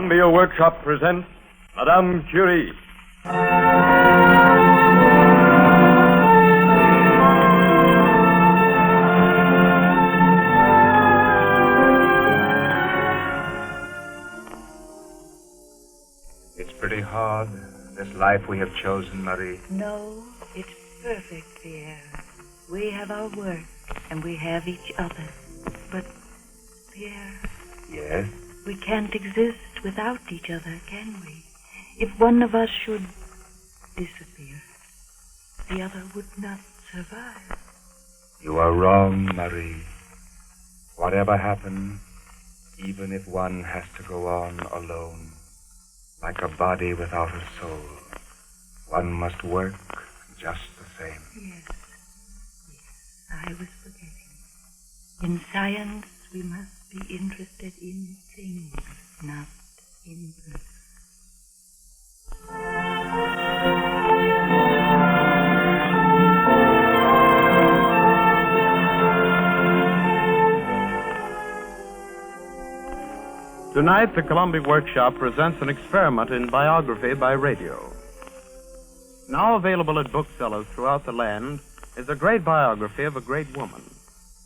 Columbia Workshop presents Madame Curie. It's pretty hard, this life we have chosen, Marie. No, it's perfect, Pierre. We have our work, and we have each other. But, Pierre... Yes? We can't exist without each other, can we? If one of us should disappear, the other would not survive. You are wrong, Marie. Whatever happens, even if one has to go on alone, like a body without a soul, one must work just the same. Yes, I was forgetting. In science, we must be interested in things, not in persons. Tonight, the Columbia Workshop presents an experiment in biography by radio. Now available at booksellers throughout the land is a great biography of a great woman.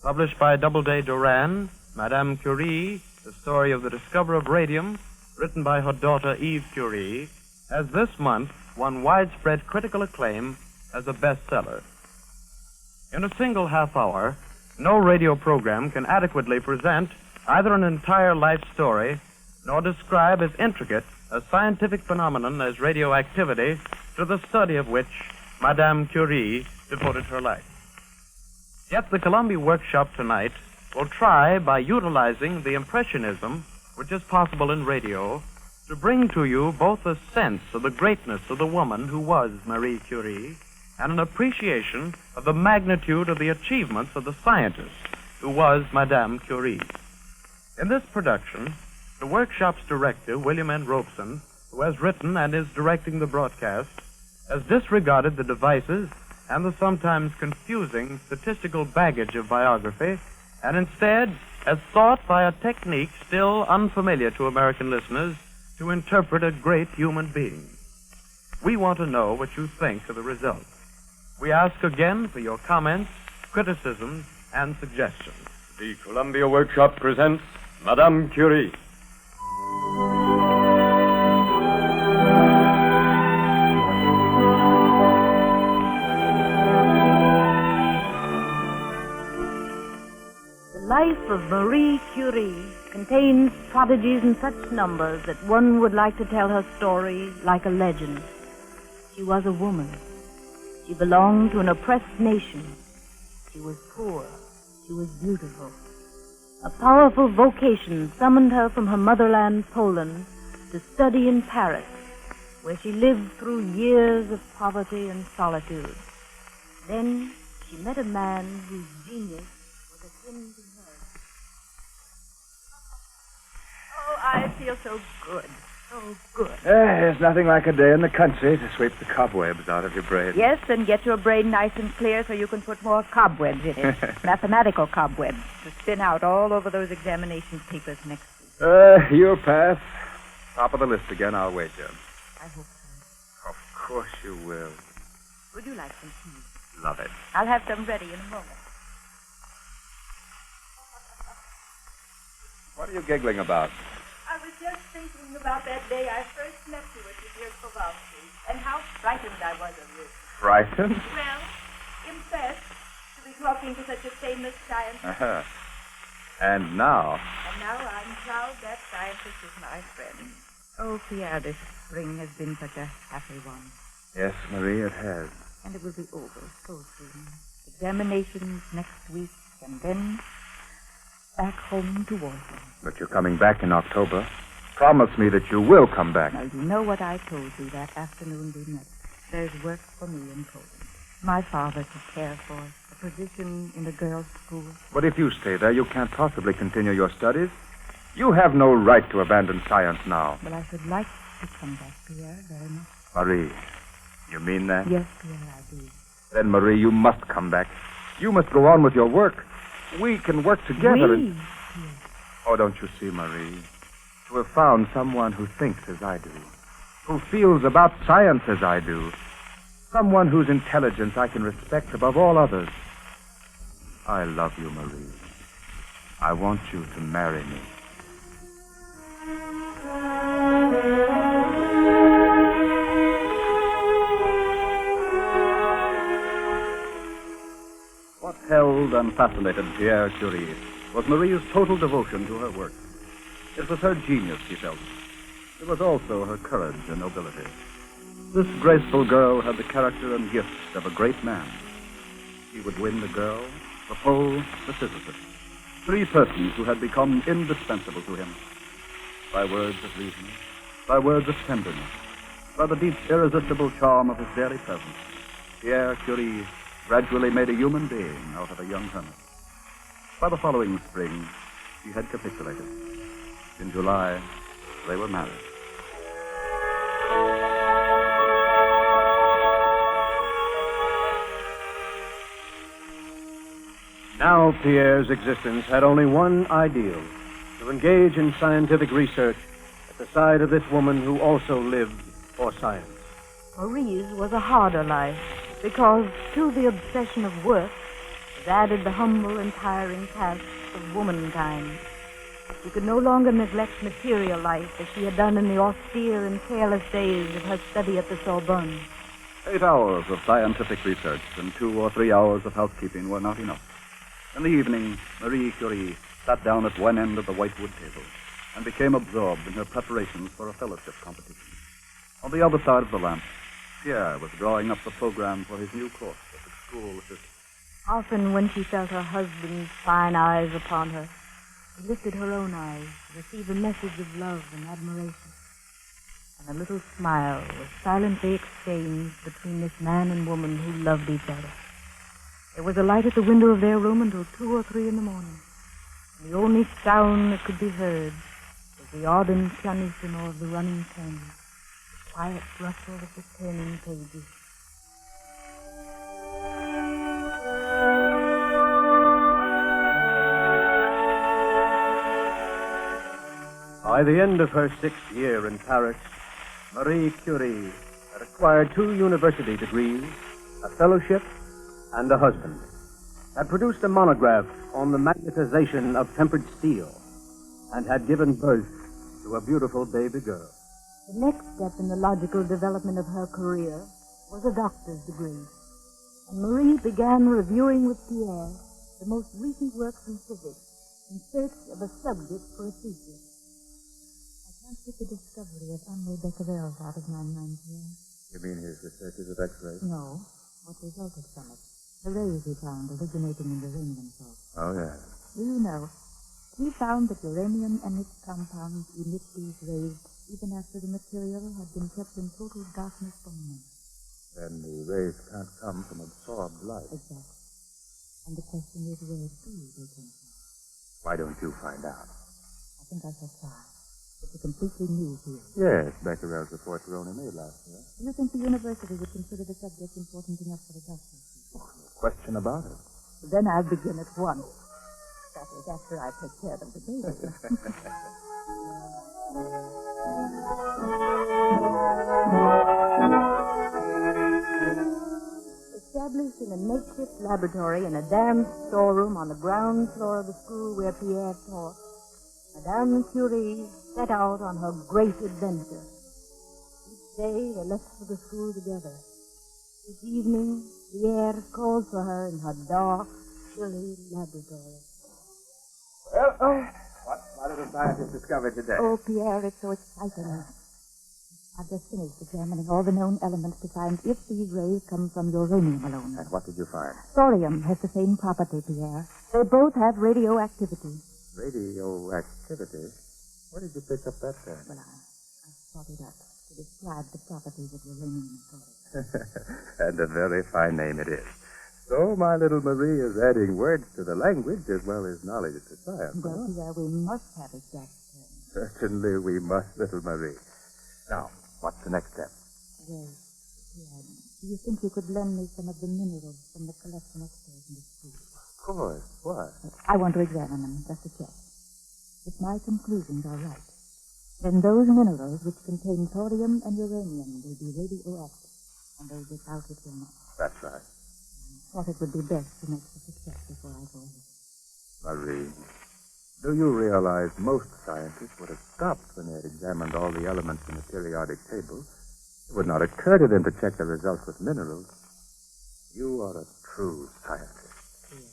Published by Doubleday Duran, Madame Curie, the story of the discoverer of radium, written by her daughter Eve Curie, has this month won widespread critical acclaim as a bestseller. In a single half hour, no radio program can adequately present either an entire life story nor describe as intricate a scientific phenomenon as radioactivity, to the study of which Madame Curie devoted her life. Yet the Columbia Workshop tonight will try, by utilizing the impressionism which is possible in radio, to bring to you both a sense of the greatness of the woman who was Marie Curie and an appreciation of the magnitude of the achievements of the scientist who was Madame Curie. In this production, the workshop's director, William N. Robeson, who has written and is directing the broadcast, has disregarded the devices and the sometimes confusing statistical baggage of biography, and instead has sought by a technique still unfamiliar to American listeners to interpret a great human being. We want to know what you think of the result. We ask again for your comments, criticisms, and suggestions. The Columbia Workshop presents Madame Curie. The life of Marie Curie contains prodigies in such numbers that one would like to tell her story like a legend. She was a woman. She belonged to an oppressed nation. She was poor. She was beautiful. A powerful vocation summoned her from her motherland, Poland, to study in Paris, where she lived through years of poverty and solitude. Then she met a man whose genius was akin to hers. Oh, I feel so good. So good. There's nothing like a day in the country to sweep the cobwebs out of your brain. Yes, and get your brain nice and clear so you can put more cobwebs in it. Mathematical cobwebs to spin out all over those examination papers next week. You'll pass. Top of the list again, I'll wager. I hope so. Of course you will. Would you like some tea? Love it. I'll have some ready in a moment. What are you giggling about? I was just thinking about that day I first met you at the dear Kowalski, and how frightened I was of you. Frightened? Well, impressed to be talking to such a famous scientist. Uh-huh. And now? And now I'm proud that scientist is my friend. Oh, Pierre, this spring has been such a happy one. Yes, Marie, it has. And it will be over so soon. Examinations next week, and then back home to Washington. But you're coming back in October. Promise me that you will come back. Now, you know what I told you that afternoon we met. There's work for me in Poland. My father to care for, a position in a girls' school. But if you stay there, you can't possibly continue your studies. You have no right to abandon science now. Well, I should like to come back, Pierre, very much. Marie, you mean that? Yes, Pierre, I do. Then, Marie, you must come back. You must go on with your work. We can work together. We? Oh, don't you see, Marie? to have found someone who thinks as I do, who feels about science as I do, someone whose intelligence I can respect above all others. I love you, Marie. I want you to marry me. What held and fascinated Pierre Curie was Marie's total devotion to her work. It was her genius, he felt. It was also her courage and nobility. This graceful girl had the character and gifts of a great man. He would win the girl, the foe, the physicist. Three persons who had become indispensable to him. By words of reason, by words of tenderness, by the deep, irresistible charm of his very presence, Pierre Curie gradually made a human being out of a young hermit. By the following spring, he had capitulated. In July, they were married. Now Pierre's existence had only one ideal: to engage in scientific research at the side of this woman who also lived for science. Marie's was a harder life because to the obsession of work was added the humble and tiring tasks of womankind. She could no longer neglect material life as she had done in the austere and careless days of her study at the Sorbonne. 8 hours of scientific research and 2 or 3 hours of housekeeping were not enough. In the evening, Marie Curie sat down at one end of the whitewood table and became absorbed in her preparations for a fellowship competition. On the other side of the lamp, Pierre was drawing up the program for his new course at the school assistant. Often when she felt her husband's fine eyes upon her, she lifted her own eyes to receive a message of love and admiration. And a little smile was silently exchanged between this man and woman who loved each other. There was a light at the window of their room until 2 or 3 in the morning. And the only sound that could be heard was the ardent pianissimo of the running pen, the quiet rustle of the turning pages. By the end of her 6th year in Paris, Marie Curie had acquired 2 university degrees, a fellowship, and a husband, had produced a monograph on the magnetization of tempered steel, and had given birth to a beautiful baby girl. The next step in the logical development of her career was a doctor's degree. And Marie began reviewing with Pierre the most recent works in physics in search of a subject for a thesis. I can't put the discovery of Henri Becquerel's out of my mind, Pierre. You mean his researches of X-rays? No, what resulted from it. The rays he found originating in uranium salts. Oh, yeah. Do you know, he found that uranium and its compounds emit these rays even after the material had been kept in total darkness for months. Then the rays can't come from absorbed light. Exactly. And the question is, where do they come from? Why don't you find out? I think I shall try. It's a completely new field. Yes, Becquerel's reports were only made last year. Do you think the university would consider the subject important enough for a doctorate? No question about it. Then I'll begin at once. That is, after I take care of the baby. Established in a makeshift laboratory in a damp storeroom on the ground floor of the school where Pierre taught, Madame Curie set out on her great adventure. Each day they left for the school together. This evening, Pierre called for her in her dark, chilly laboratory. Well, what did the scientists discover today? Oh, Pierre, it's so exciting. I've just finished examining all the known elements to find if these rays come from uranium alone. And what did you find? Thorium has the same property, Pierre. They both have radioactivity. Radioactivity? Where did you pick up that term? Well, I sought it up to describe the properties of uranium and thorium. And a very fine name it is. So my little Marie is adding words to the language as well as knowledge to science. Well, Pierre, we must have exact terms. Certainly we must, little Marie. Now, what's the next step? Well, Pierre, do you think you could lend me some of the minerals from the collection upstairs in the school? Of course. What? I want to examine them, just to check. If my conclusions are right, Then those minerals which contain thorium and uranium will be radioactive, and those without it will not. That's right. I thought it would be best to make the success before I go ahead. Marie, do you realize most scientists would have stopped when they had examined all the elements in the periodic table? It would not occur to them to check the results with minerals. You are a true scientist. Yes.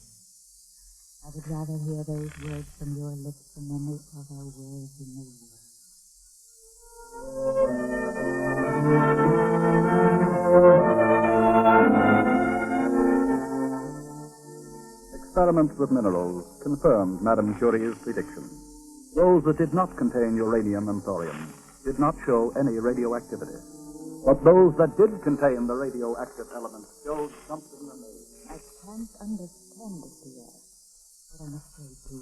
I would rather hear those words from your lips than any other words in the world. Experiments with minerals confirmed Madame Curie's prediction. Those that did not contain uranium and thorium did not show any radioactivity. But those that did contain the radioactive elements showed something amazing. I can't understand it, Pierre, but I'm afraid to.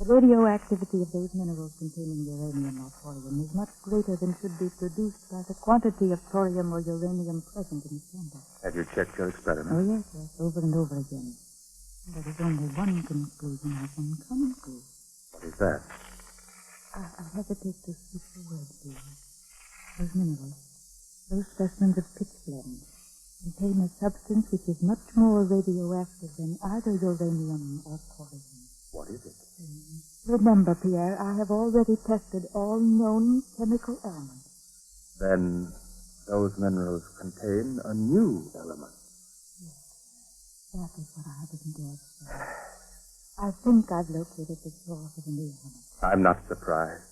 The radioactivity of those minerals containing uranium or thorium is much greater than should be produced by the quantity of thorium or uranium present in the sample. Have you checked your experiment? Oh, yes, over and over again. There is only one conclusion I can come to. What is that? I hesitate to speak the word, Pierre. Those minerals, those specimens of pitch blende, contain a substance which is much more radioactive than either uranium or thorium. What is it? Remember, Pierre, I have already tested all known chemical elements. Then those minerals contain a new element. That is what I didn't guess. I think I've located the source of the new element. I'm not surprised.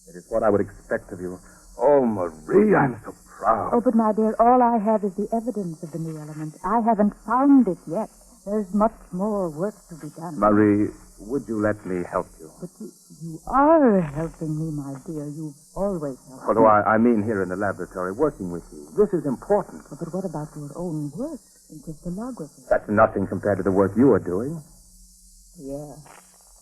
It is what I would expect of you. Oh, Marie, I'm so proud. Oh, but my dear, all I have is the evidence of the new element. I haven't found it yet. There's much more work to be done. Marie, would you let me help you? But you are helping me, my dear. You've always helped What do I mean here in the laboratory, working with you? This is important. me. But what about your own work in crystallography? That's nothing compared to the work you are doing. Yeah.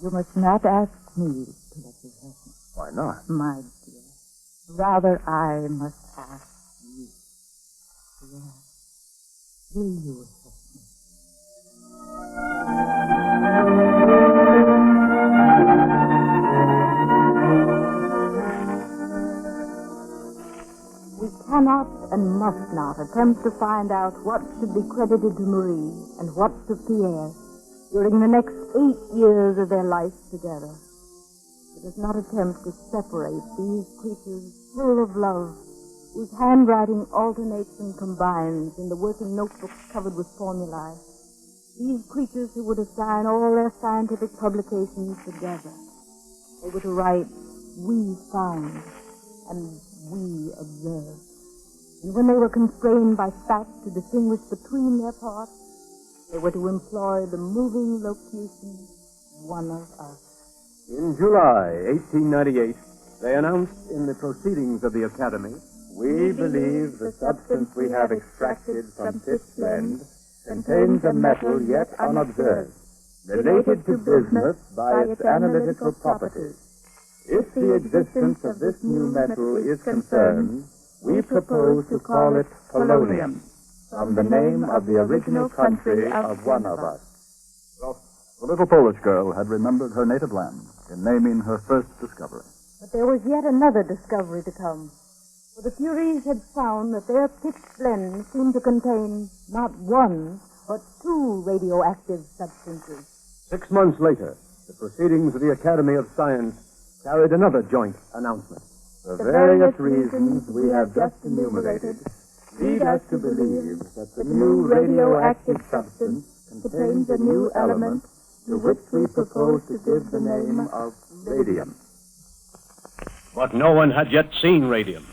You must not ask me to let you help me, Why not? my dear. Rather, I must ask you. Yeah. Will you help me? We cannot and must not attempt to find out what should be credited to Marie and what to Pierre during the next 8 years of their life together. Let us not attempt to separate these creatures full of love, whose handwriting alternates and combines in the working notebooks covered with formulae. These creatures who were to sign all their scientific publications together. They were to write, "We found," and "We observed." And when they were constrained by fact to distinguish between their parts, they were to employ the moving locution, "One of us." In July 1898, they announced in the proceedings of the Academy, We believe the substance we have extracted from pitch blende contains a metal yet unobserved, related to bismuth by its analytical properties. If the existence of this new metal is confirmed, we propose to call it polonium, from the name of the original country of one of us. Thus, the little Polish girl had remembered her native land in naming her first discovery. But there was yet another discovery to come. For the Curies had found that their pitch blende seemed to contain not one, but 2 radioactive substances. 6 months later, the proceedings of the Academy of Science carried another joint announcement. The various reasons we have just enumerated lead us to believe that the new radioactive substance contains a new element to which we propose to give the name of radium. But no one had yet seen radium.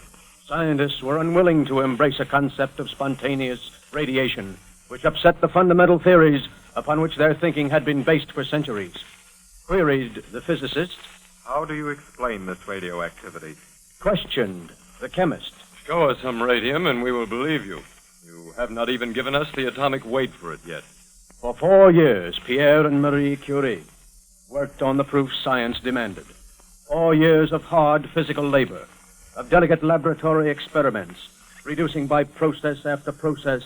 Scientists were unwilling to embrace a concept of spontaneous radiation, which upset the fundamental theories upon which their thinking had been based for centuries. Queried the physicist, How do you explain this radioactivity? questioned the chemist. Show us some radium and we will believe you. You have not even given us the atomic weight for it yet. For 4 years, Pierre and Marie Curie worked on the proof science demanded. 4 years of hard physical labor, of delicate laboratory experiments, reducing by process after process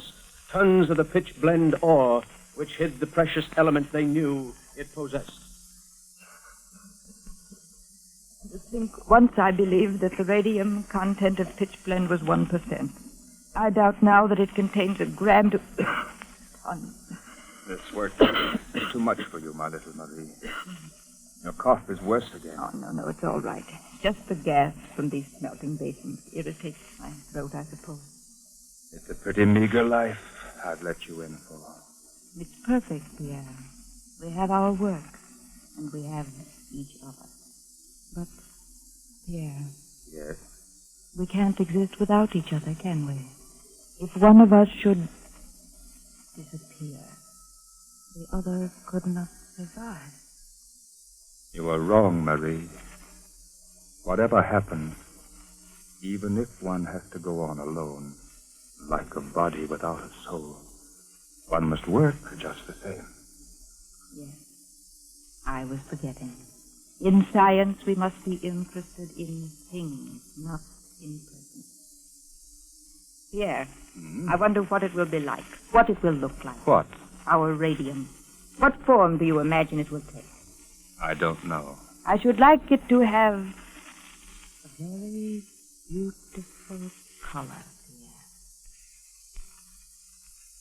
tons of the pitch blende ore which hid the precious element they knew it possessed. To think, once I believed that the radium content of pitch blende was 1%. I doubt now that it contains a gram to ton. This work is too much for you, my little Marie. Your cough is worse again. Oh, no, it's all right. Just the gas from these smelting basins irritates my throat, I suppose. It's a pretty meager life I've let you in for. It's perfect, Pierre. We have our work, and we have each other. But, Pierre... Yes? We can't exist without each other, can we? If one of us should disappear, the other could not survive. You are wrong, Marie. Whatever happens, even if one has to go on alone, like a body without a soul, one must work just the same. Yes, I was forgetting. In science, we must be interested in things, not in persons. Pierre, I wonder what it will be like, what it will look like. What? Our radium. What form do you imagine it will take? I don't know. I should like it to have a very beautiful color, Pierre.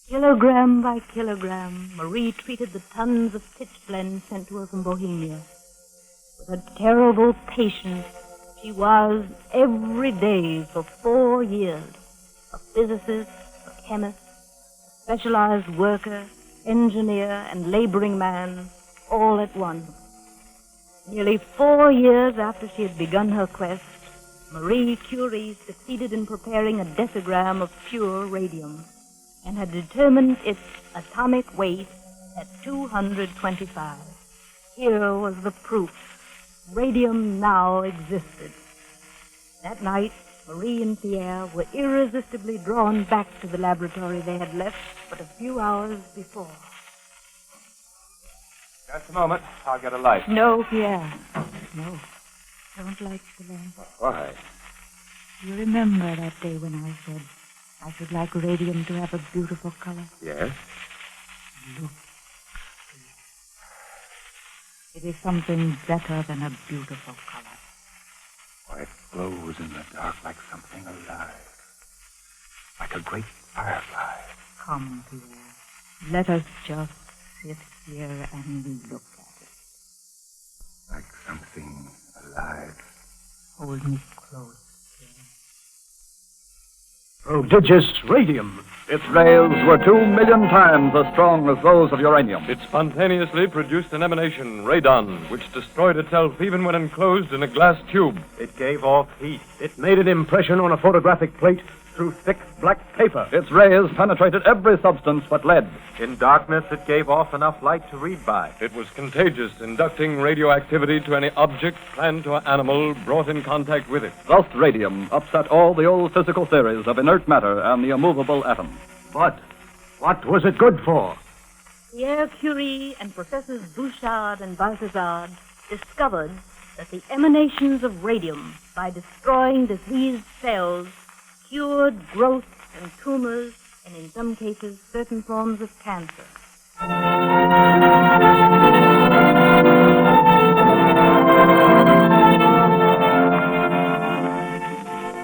Kilogram by kilogram, Marie treated the tons of pitch blende sent to her from Bohemia. With a terrible patience, she was, every day for 4 years, a physicist, a chemist, a specialized worker, engineer, and laboring man, all at once. Nearly 4 years after she had begun her quest, Marie Curie succeeded in preparing a decigram of pure radium and had determined its atomic weight at 225. Here was the proof. Radium now existed. That night, Marie and Pierre were irresistibly drawn back to the laboratory they had left but a few hours before. Just a moment. I'll get a light. No, Pierre. No. Don't light the lamp. Why? You remember that day when I said I should like radium to have a beautiful color? Yes? Look. It is something better than a beautiful color. Why, it glows in the dark like something alive. Like a great firefly. Come, Pierre. Let us just sit here and look at it. Like something alive. Hold me close, Pierre. Prodigious radium. Its rays were 2 million times as strong as those of uranium. It spontaneously produced an emanation, radon, which destroyed itself even when enclosed in a glass tube. It gave off heat. It made an impression on a photographic plate through thick black paper. Its rays penetrated every substance but lead. In darkness, it gave off enough light to read by. It was contagious, inducting radioactivity to any object, plant, or animal brought in contact with it. Thus, radium upset all the old physical theories of inert matter and the immovable atom. But what was it good for? Pierre Curie and Professors Bouchard and Balthazar discovered that the emanations of radium, by destroying diseased cells, cured growths and tumors, and in some cases, certain forms of cancer.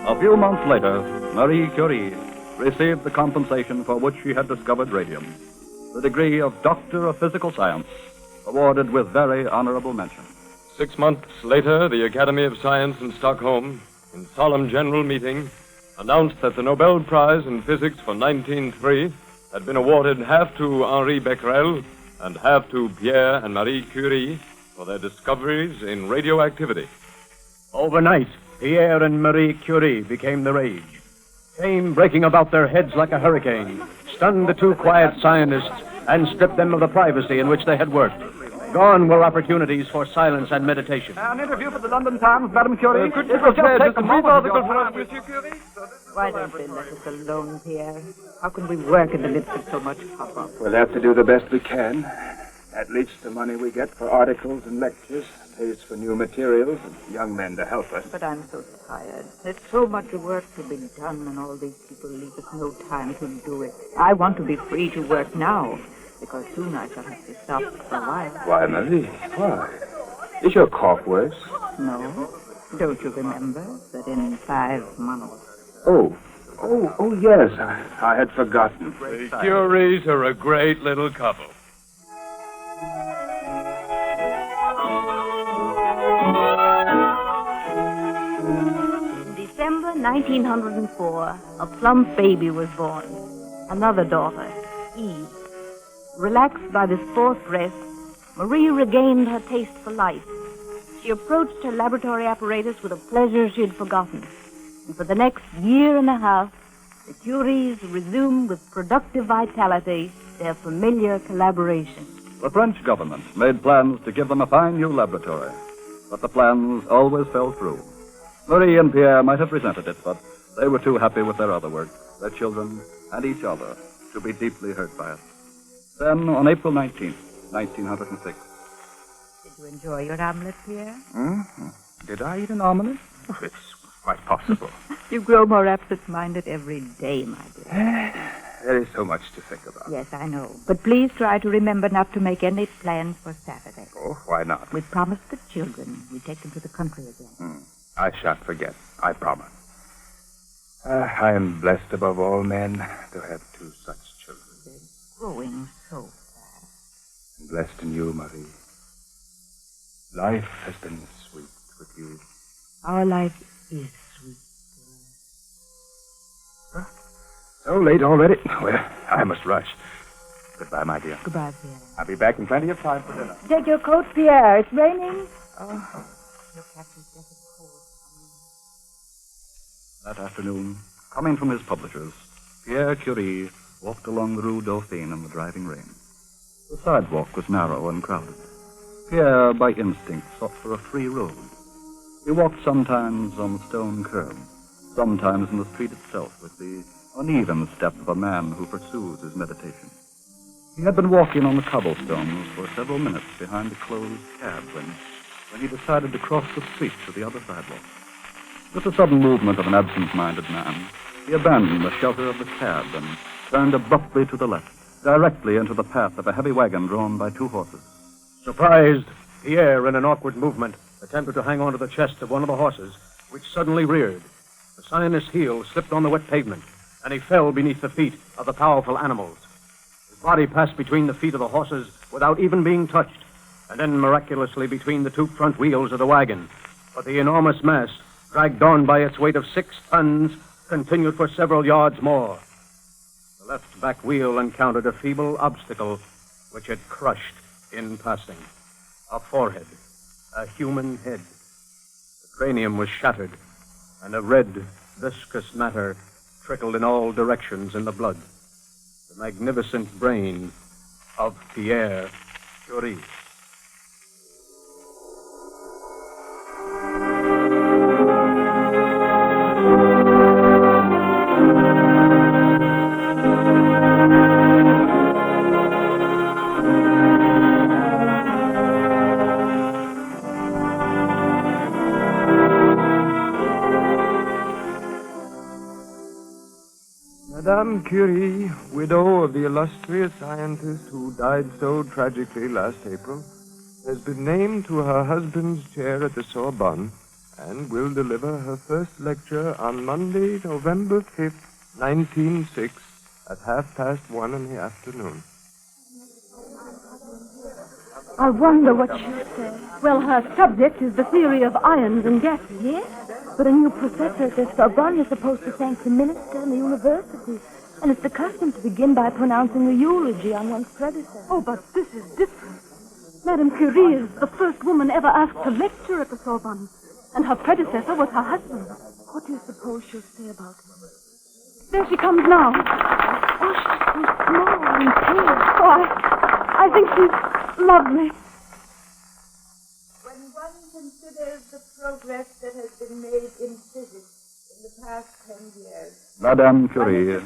A few months later, Marie Curie received the compensation for which she had discovered radium, the degree of Doctor of Physical Science, awarded with very honorable mention. 6 months later, the Academy of Science in Stockholm, in solemn general meeting, announced that the Nobel Prize in Physics for 1903 had been awarded half to Henri Becquerel and half to Pierre and Marie Curie for their discoveries in radioactivity. Overnight, Pierre and Marie Curie became the rage. Fame breaking about their heads like a hurricane stunned the two quiet scientists and stripped them of the privacy in which they had worked. Gone were opportunities for silence and meditation. An interview for the London Times, Madame Curie. Could you prepare just a brief article for us, Monsieur Curie? Why don't they let us alone, Pierre? How can we work in the midst of so much hubbub? We'll have to do the best we can. At least the money we get for articles and lectures pays for new materials and young men to help us. But I'm so tired. There's so much work to be done, and all these people leave us no time to do it. I want to be free to work now, because soon I shall have to stop for a while. Why, Marie? Why? Is your cough worse? No. Don't you remember that in 5 months? Oh, yes. I had forgotten. The Curies are a great little couple. In December 1904, a plump baby was born. Another daughter, Eve. Relaxed by this forced rest, Marie regained her taste for life. She approached her laboratory apparatus with a pleasure she had forgotten. And for the next year and a half, the Curies resumed with productive vitality their familiar collaboration. The French government made plans to give them a fine new laboratory, but the plans always fell through. Marie and Pierre might have resented it, but they were too happy with their other work, their children, and each other, to be deeply hurt by it. Then, on April 19th, 1906... Did you enjoy your omelette, Pierre? Mm-hmm. Did I eat an omelet? Oh, it's quite possible. You grow more absent-minded every day, my dear. There is so much to think about. Yes, I know. But please try to remember not to make any plans for Saturday. Oh, why not? We promised the children we'd take them to the country again. I shan't forget. I promise. I am blessed above all men to have 2 such children. They're growing so fast. And blessed in you, Marie. Life has been sweet with you. Our life is sweet. So late already. Well, I must rush. Goodbye, my dear. Goodbye, Pierre. I'll be back in plenty of time for dinner. Take your coat, Pierre. It's raining. Oh, your captain's getting cold. That afternoon, coming from his publishers, Pierre Curie walked along the Rue Dauphine in the driving rain. The sidewalk was narrow and crowded. Pierre, by instinct, sought for a free road. He walked sometimes on the stone curb, sometimes in the street itself with the uneven step of a man who pursues his meditation. He had been walking on the cobblestones for several minutes behind a closed cab when he decided to cross the street to the other sidewalk. With the sudden movement of an absent-minded man, he abandoned the shelter of the cab and turned abruptly to the left, directly into the path of a heavy wagon drawn by 2 horses. Surprised, Pierre, in an awkward movement, attempted to hang on to the chest of one of the horses, which suddenly reared. The Zionist's heel slipped on the wet pavement, and he fell beneath the feet of the powerful animals. His body passed between the feet of the horses without even being touched, and then miraculously between the 2 front wheels of the wagon. But the enormous mass, dragged on by its weight of 6 tons, continued for several yards more. The left back wheel encountered a feeble obstacle which it crushed in passing. A forehead, a human head. The cranium was shattered, and a red, viscous matter trickled in all directions in the blood. The magnificent brain of Pierre Curie. Madame Curie, widow of the illustrious scientist who died so tragically last April, has been named to her husband's chair at the Sorbonne and will deliver her first lecture on Monday, November 5th, 1906, at 1:30 in the afternoon. I wonder what she'll say. Well, her subject is the theory of ions and gases. Yes? But a new professor at the Sorbonne is supposed to thank the minister and the university. And it's the custom to begin by pronouncing a eulogy on one's predecessor. Oh, but this is different. Madame Curie is the first woman ever asked to lecture at the Sorbonne. And her predecessor was her husband. What do you suppose she'll say about him? There she comes now. Oh, she's so small and pale. Oh, I think she's lovely. When one considers the progress that has been made in physics in the past 10 years, Madame Curie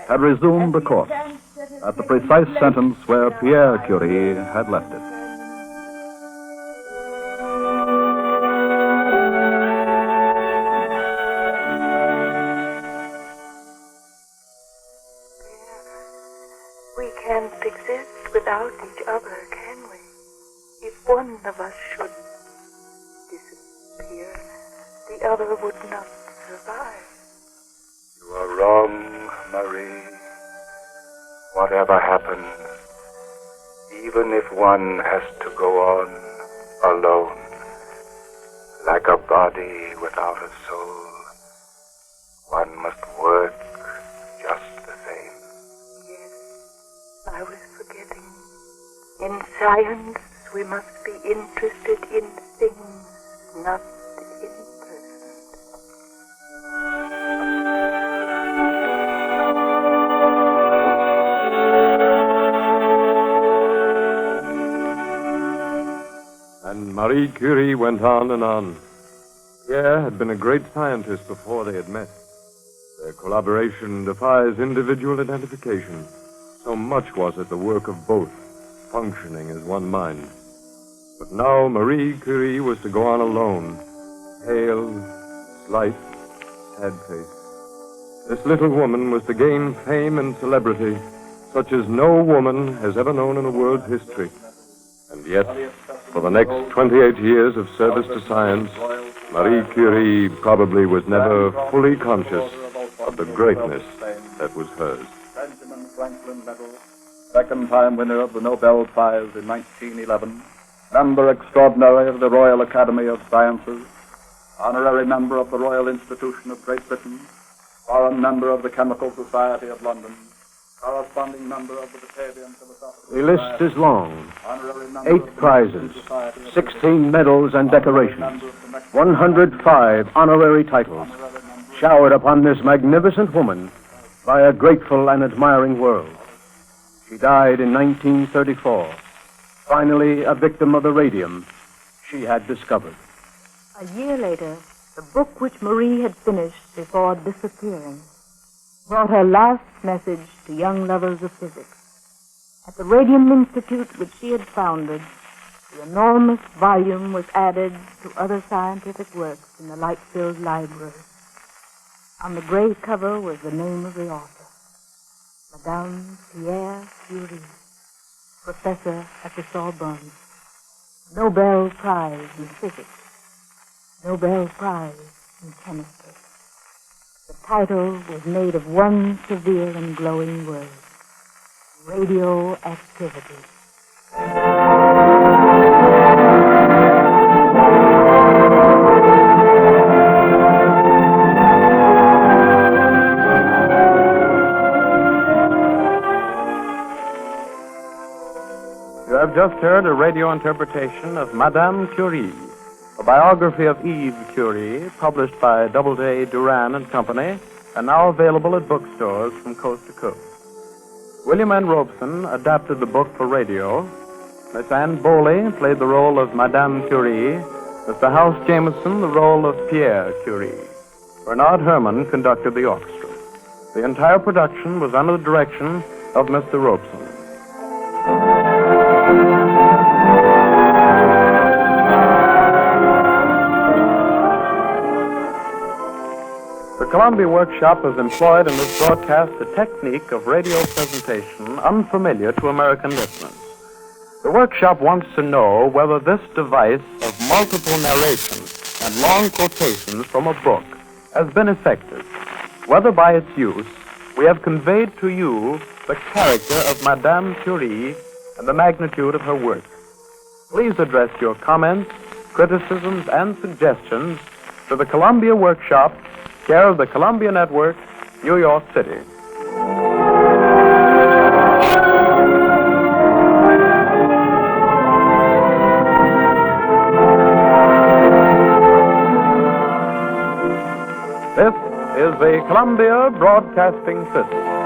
had resumed the course at the precise sentence where Pierre Curie had left it. We can't exist without each other, can we? If one of us should disappear, the other would not survive. You are wrong, Marie. Whatever happens, even if one has to go on alone, like a body without a soul, one must work just the same. Yes, I was forgetting. In science, we must be interested in things, not in persons. And Marie Curie went on and on. Pierre had been a great scientist before they had met. Their collaboration defies individual identification. So much was it the work of both, functioning as one mind. But now Marie Curie was to go on alone, pale, slight, sad-faced. This little woman was to gain fame and celebrity such as no woman has ever known in the world's history. And yet, for the next 28 years of service to science, Marie Curie probably was never fully conscious of the greatness that was hers. Benjamin Franklin Medal, second time winner of the Nobel Prize in 1911, member extraordinary of the Royal Academy of Sciences, honorary member of the Royal Institution of Great Britain, foreign member of the Chemical Society of London, corresponding member of the Batavian Philosophical The list is long. honorary member of 8 the prizes, Society of 16 medals and decorations, 105 honorary titles, showered upon this magnificent woman by a grateful and admiring world. She died in 1934, finally a victim of the radium she had discovered. A year later, the book which Marie had finished before disappearing brought her last message to young lovers of physics. At the Radium Institute which she had founded, the enormous volume was added to other scientific works in the light-filled library. On the gray cover was the name of the author, Madame Pierre Curie, professor at the Sorbonne, Nobel Prize in Physics, Nobel Prize in Chemistry. The title was made of one severe and glowing word, radioactivity. You have just heard a radio interpretation of Madame Curie, a biography of Eve Curie, published by Doubleday, Duran and Company, and now available at bookstores from coast to coast. William N. Robeson adapted the book for radio. Miss Anne Bowley played the role of Madame Curie. Mr. House Jameson the role of Pierre Curie. Bernard Herrmann conducted the orchestra. The entire production was under the direction of Mr. Robeson. The Columbia Workshop has employed in this broadcast a technique of radio presentation unfamiliar to American listeners. The Workshop wants to know whether this device of multiple narration and long quotations from a book has been effective, whether by its use we have conveyed to you the character of Madame Curie and the magnitude of her work. Please address your comments, criticisms, and suggestions to the Columbia Workshop, care of the Columbia Network, New York City. This is the Columbia Broadcasting System.